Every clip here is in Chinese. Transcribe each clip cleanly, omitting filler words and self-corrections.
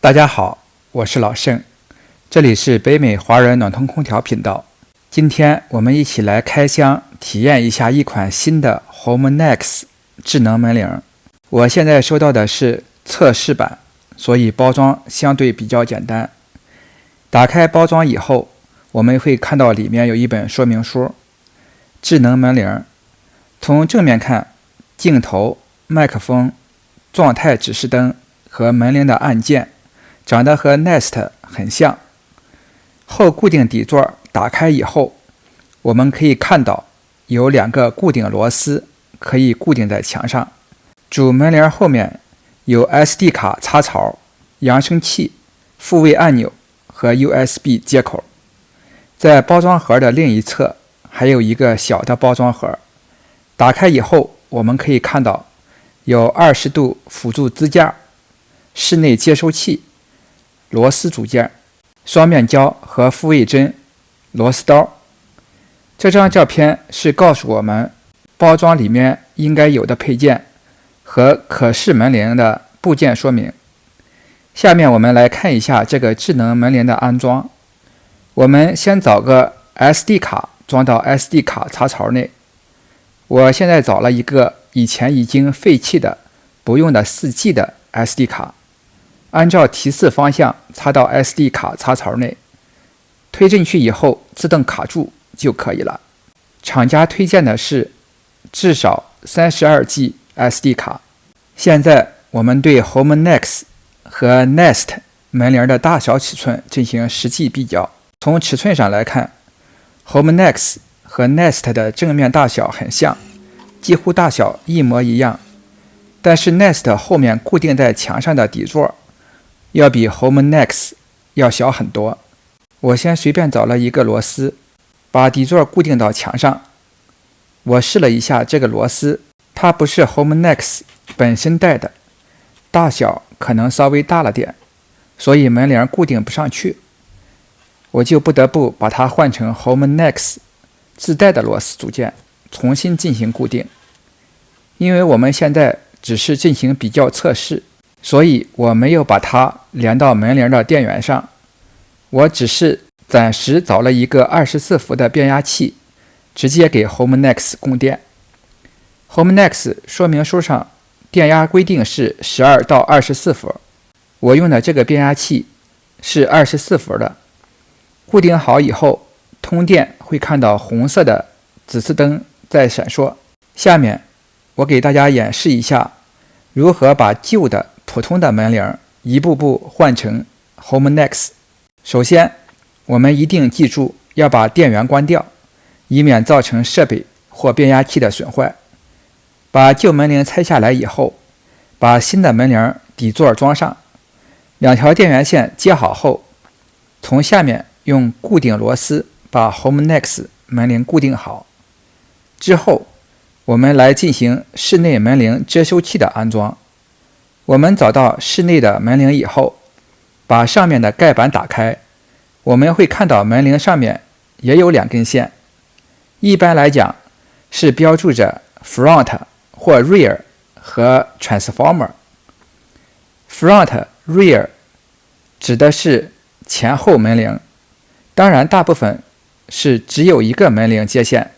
大家好，我是老盛，这里是北美华人暖通空调频道。今天我们一起来开箱体验一下一款新的 HomeNex 智能门铃。我现在收到的是测试版，所以包装相对比较简单。打开包装以后，我们会看到里面有一本说明书。智能门铃，从正面看，镜头、麦克风、状态指示灯和门铃的按键长得和 Nest 很像。后固定底座打开以后，我们可以看到有2个固定螺丝可以固定在墙上。主门铃后面有 SD 卡插槽、扬声器、复位按钮和 USB 接口。在包装盒的另一侧还有一个小的包装盒，打开以后我们可以看到有20度辅助支架、室内接收器、螺丝组件、双面胶和复位针、螺丝刀。这张照片是告诉我们包装里面应该有的配件和可视门铃的部件说明。下面我们来看一下这个智能门铃的安装。我们先找个 SD 卡装到 SD 卡插槽内。我现在找了一个以前已经废弃的不用的 4G 的 SD 卡，按照提示方向插到 SD 卡插槽内，推进去以后自动卡住就可以了。厂家推荐的是至少 32G SD 卡。现在我们对 HomeNex 和 Nest 门铃的大小尺寸进行实际比较。从尺寸上来看， HomeNex 和 Nest 的正面大小很像，几乎大小一模一样，但是 Nest 后面固定在墙上的底座要比 HomeNex 要小很多。我先随便找了一个螺丝，把底座固定到墙上。我试了一下这个螺丝，它不是 HomeNex 本身带的，大小可能稍微大了点，所以门铃固定不上去。我就不得不把它换成 HomeNex 自带的螺丝组件，重新进行固定。因为我们现在只是进行比较测试，所以我没有把它连到门铃的电源上。我只是暂时找了一个24伏的变压器，直接给 HomeNex 供电。HomeNex 说明书上电压规定是12到24伏，我用的这个变压器是24伏的。固定好以后，通电会看到红色的指示灯在闪烁。下面我给大家演示一下如何把旧的普通的门铃一步步换成 HomeNex。 首先我们一定记住要把电源关掉，以免造成设备或变压器的损坏。把旧门铃拆下来以后，把新的门铃底座装上，2条电源线接好后，从下面用固定螺丝把 HomeNex 门铃固定好。之后我们来进行室内门铃接收器的安装。我们找到室内的门铃以后，把上面的盖板打开，我们会看到门铃上面也有2根线，一般来讲是标注着 Front 或 Rear 和 Transformer。Front、Rear 指的是前后门铃，当然大部分是只有一个门铃接线。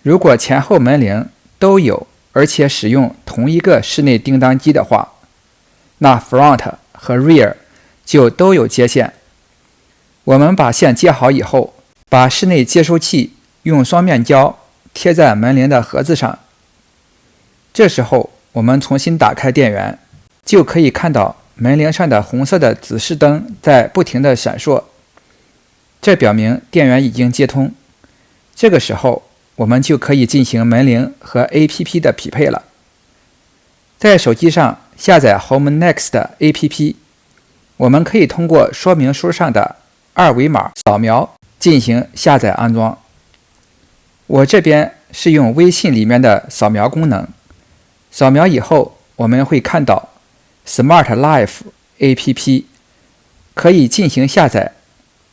如果前后门铃都有，而且使用同一个室内叮当机的话，那 Front 和 Rear 就都有接线。我们把线接好以后，把室内接收器用双面胶贴在门铃的盒子上。这时候我们重新打开电源，就可以看到门铃上的红色的指示灯在不停地闪烁，这表明电源已经接通。这个时候我们就可以进行门铃和 APP 的匹配了。在手机上下载 HomeNex 的 APP， 我们可以通过说明书上的2维码扫描进行下载安装。我这边是用微信里面的扫描功能，扫描以后我们会看到 Smart Life APP 可以进行下载。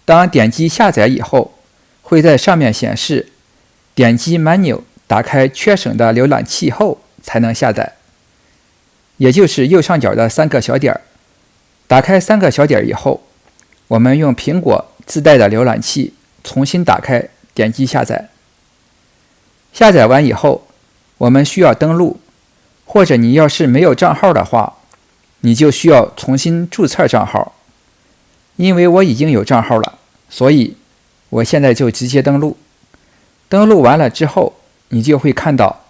当点击下载以后，会在上面显示点击 Menu 打开缺省的浏览器后才能下载，也就是右上角的3个小点。打开3个小点以后，我们用苹果自带的浏览器重新打开，点击下载。下载完以后，我们需要登录，或者你要是没有账号的话，你就需要重新注册账号。因为我已经有账号了，所以我现在就直接登录。登录完了之后，你就会看到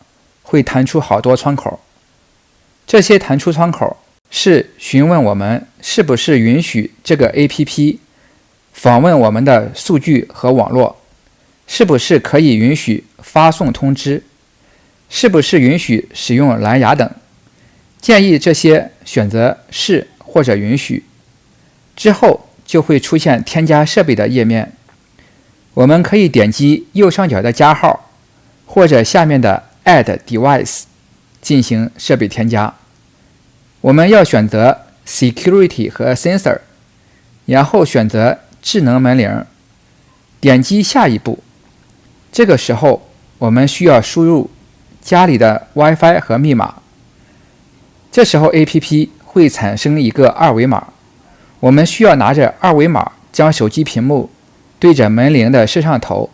会弹出好多窗口。这些弹出窗口是询问我们是不是允许这个 APP 访问我们的数据和网络，是不是可以允许发送通知，是不是允许使用蓝牙等。建议这些选择是或者允许，之后就会出现添加设备的页面。我们可以点击右上角的加号，或者下面的 Add Device 进行设备添加。我们要选择 Security 和 Sensor， 然后选择智能门铃，点击下一步。这个时候我们需要输入家里的 Wi-Fi 和密码。这时候 APP 会产生一个二维码，我们需要拿着二维码将手机屏幕对着门铃的摄像头，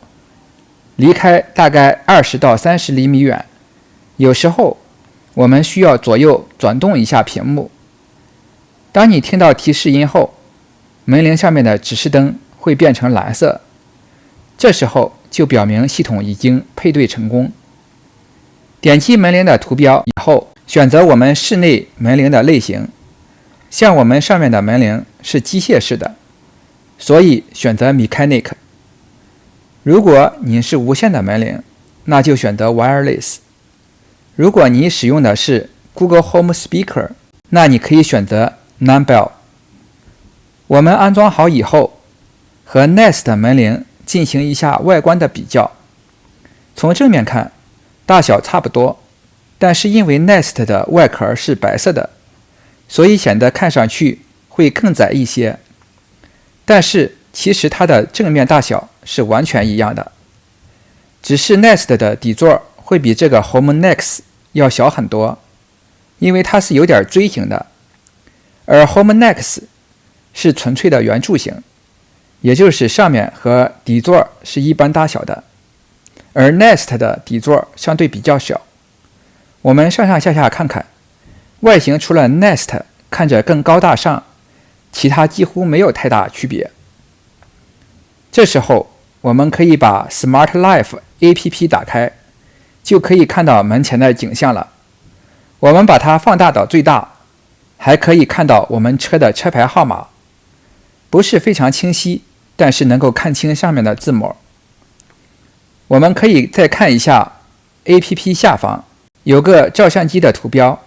离开大概20到30厘米远。有时候我们需要左右转动一下屏幕。当你听到提示音后，门铃上面的指示灯会变成蓝色，这时候就表明系统已经配对成功。点击门铃的图标以后，选择我们室内门铃的类型。像我们上面的门铃是机械式的，所以选择 Mechanic。 如果你是无线的门铃，那就选择 Wireless。 如果你使用的是 Google Home Speaker， 那你可以选择 Non-Bell。 我们安装好以后，和 Nest 门铃进行一下外观的比较。从正面看，大小差不多，但是因为 Nest 的外壳是白色的，所以显得看上去会更窄一些。但是其实它的正面大小是完全一样的，只是 Nest 的底座会比这个 Home Nex 要小很多，因为它是有点锥形的，而 Home Nex 是纯粹的圆柱形，也就是上面和底座是一般大小的，而 Nest 的底座相对比较小。我们上上下下看看，外形除了 Nest 看着更高大上，其他几乎没有太大区别。这时候我们可以把 Smart Life APP 打开，就可以看到门前的景象了。我们把它放大到最大，还可以看到我们车的车牌号码，不是非常清晰，但是能够看清上面的字母。我们可以再看一下 APP 下方有个照相机的图标，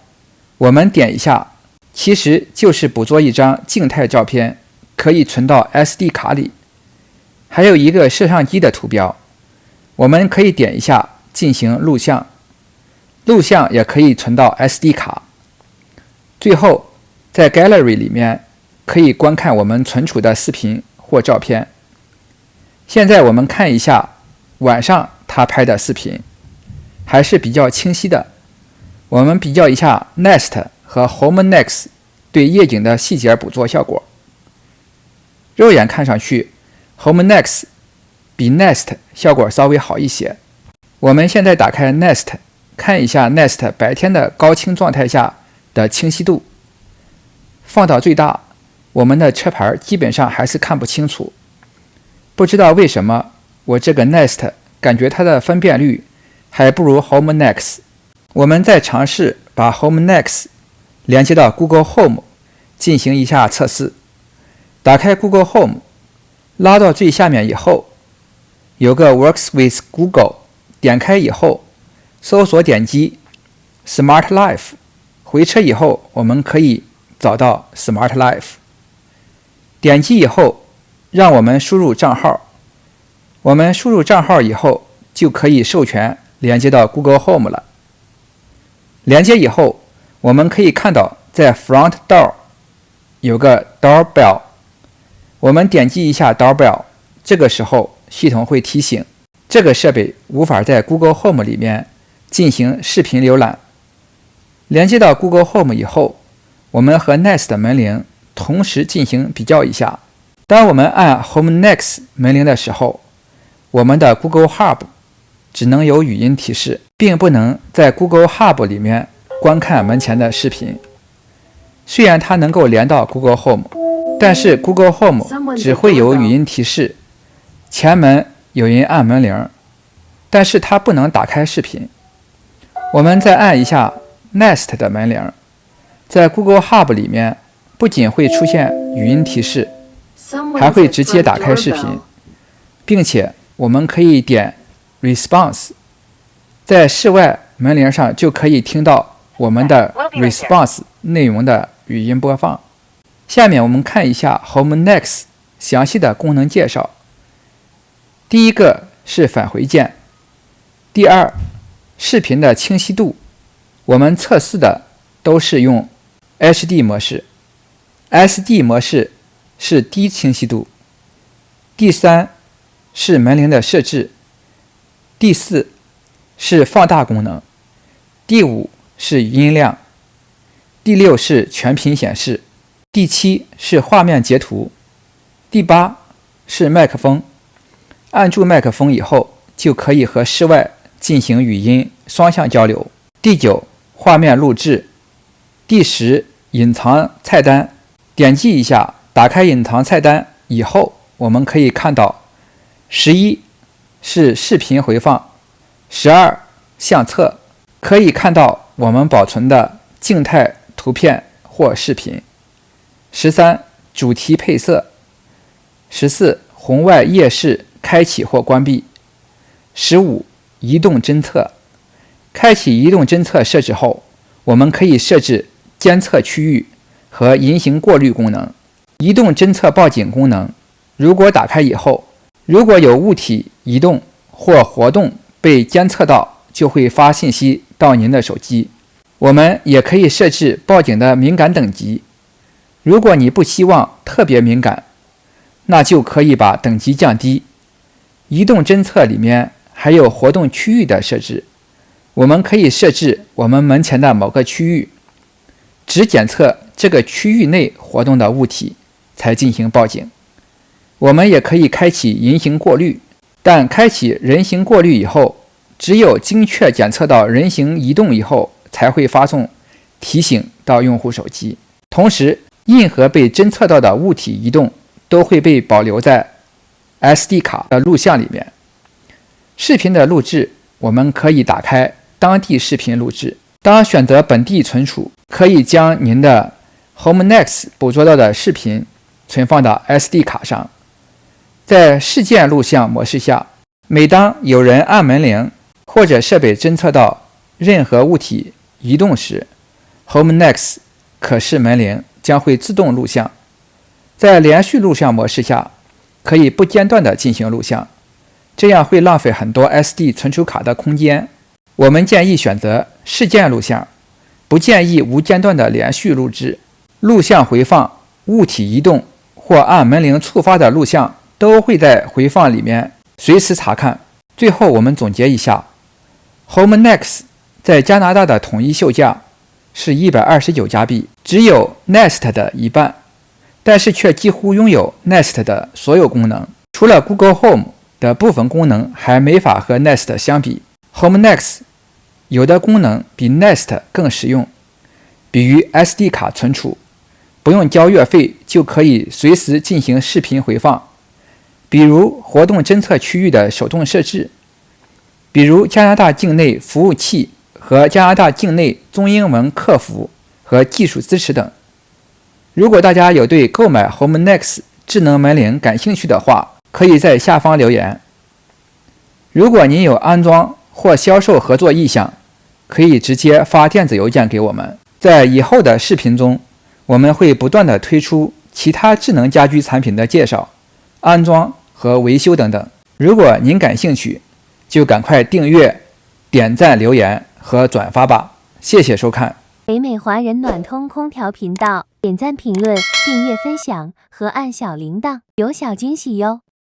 我们点一下，其实就是捕捉一张静态照片，可以存到 SD 卡里。还有一个摄像机的图标，我们可以点一下进行录像，录像也可以存到 SD 卡。最后在 Gallery 里面可以观看我们存储的视频或照片。现在我们看一下晚上他拍的视频，还是比较清晰的。我们比较一下 Nest 和 Home Nex 对夜景的细节捕捉效果。肉眼看上去 Home Nex 比 Nest 效果稍微好一些。我们现在打开 Nest， 看一下 Nest 白天的高清状态下的清晰度。放到最大，我们的车牌基本上还是看不清楚。不知道为什么，我这个 Nest 感觉它的分辨率还不如 Home Nex。 我们再尝试把 Home Nex 连接到 Google Home 进行一下测试。打开 Google Home， 拉到最下面以后，有个 Works with Google， 点开以后，搜索点击 Smart Life， 回车以后我们可以找到 Smart Life。 点击以后，让我们输入账号。我们输入账号以后，就可以授权连接到 Google Home 了。连接以后，我们可以看到在 Front Door 有个 Doorbell， 我们点击一下 Doorbell， 这个时候系统会提醒这个设备无法在 Google Home 里面进行视频浏览。连接到 Google Home 以后，我们和 Nest 门铃同时进行比较一下。当我们按 Home Next 门铃的时候，我们的 Google Hub 只能有语音提示，并不能在 Google Hub 里面观看门前的视频。虽然它能够连到 Google Home， 但是 Google Home 只会有语音提示，前门有人按门铃，但是它不能打开视频。我们再按一下 Nest 的门铃，在 Google Hub 里面不仅会出现语音提示，还会直接打开视频，并且我们可以点 Response， 在室外门铃上就可以听到我们的 Response 内容的语音播放。下面我们看一下 Home Next 详细的功能介绍。第一个是返回键，第二，视频的清晰度，我们测试的都是用 HD 模式， SD 模式是低清晰度。第三是门铃的设置，第四是放大功能，第五是音量，第六是全屏显示，第七是画面截图，第八是麦克风，按住麦克风以后就可以和室外进行语音双向交流。第九，画面录制。第十，隐藏菜单。点击一下，打开隐藏菜单以后，我们可以看到11是视频回放，12相册，可以看到我们保存的静态图片或视频。13主题配色。14红外夜视开启或关闭。15移动侦测。开启移动侦测设置后，我们可以设置监测区域和银行过滤功能。移动侦测报警功能，如果打开以后，如果有物体移动或活动被监测到，就会发信息到您的手机。我们也可以设置报警的敏感等级，如果你不希望特别敏感，那就可以把等级降低。移动侦测里面还有活动区域的设置，我们可以设置我们门前的某个区域，只检测这个区域内活动的物体才进行报警。我们也可以开启人形过滤，但开启人形过滤以后，只有精确检测到人形移动以后才会发送提醒到用户手机。同时，任何被侦测到的物体移动都会被保留在 SD 卡的录像里面。视频的录制，我们可以打开当地视频录制。当选择本地存储，可以将您的 Home Next 捕捉到的视频存放到 SD 卡上。在事件录像模式下，每当有人按门铃或者设备侦测到任何物体移动时， Home Next 可视门铃将会自动录像。在连续录像模式下，可以不间断地进行录像，这样会浪费很多 SD 存储卡的空间。我们建议选择事件录像，不建议无间断的连续录制。录像回放、物体移动或按门铃触发的录像都会在回放里面随时查看。最后我们总结一下， Home Next 在加拿大的统一售价是129加币，只有 Nest 的一半，但是却几乎拥有 Nest 的所有功能。除了 Google Home 的部分功能还没法和 Nest 相比， Home Next 有的功能比 Nest 更实用，比如 SD 卡存储，不用交月费就可以随时进行视频回放，比如活动侦测区域的手动设置，比如加拿大境内服务器和加拿大境内中英文客服和技术支持等。如果大家有对购买 Home Next 智能门铃感兴趣的话，可以在下方留言。如果您有安装或销售合作意向，可以直接发电子邮件给我们。在以后的视频中，我们会不断地推出其他智能家居产品的介绍、安装和维修等等。如果您感兴趣，就赶快订阅、点赞、留言和转发吧。谢谢收看。北美华人暖通空调频道，点赞、评论、订阅、分享和按小铃铛，有小惊喜哟！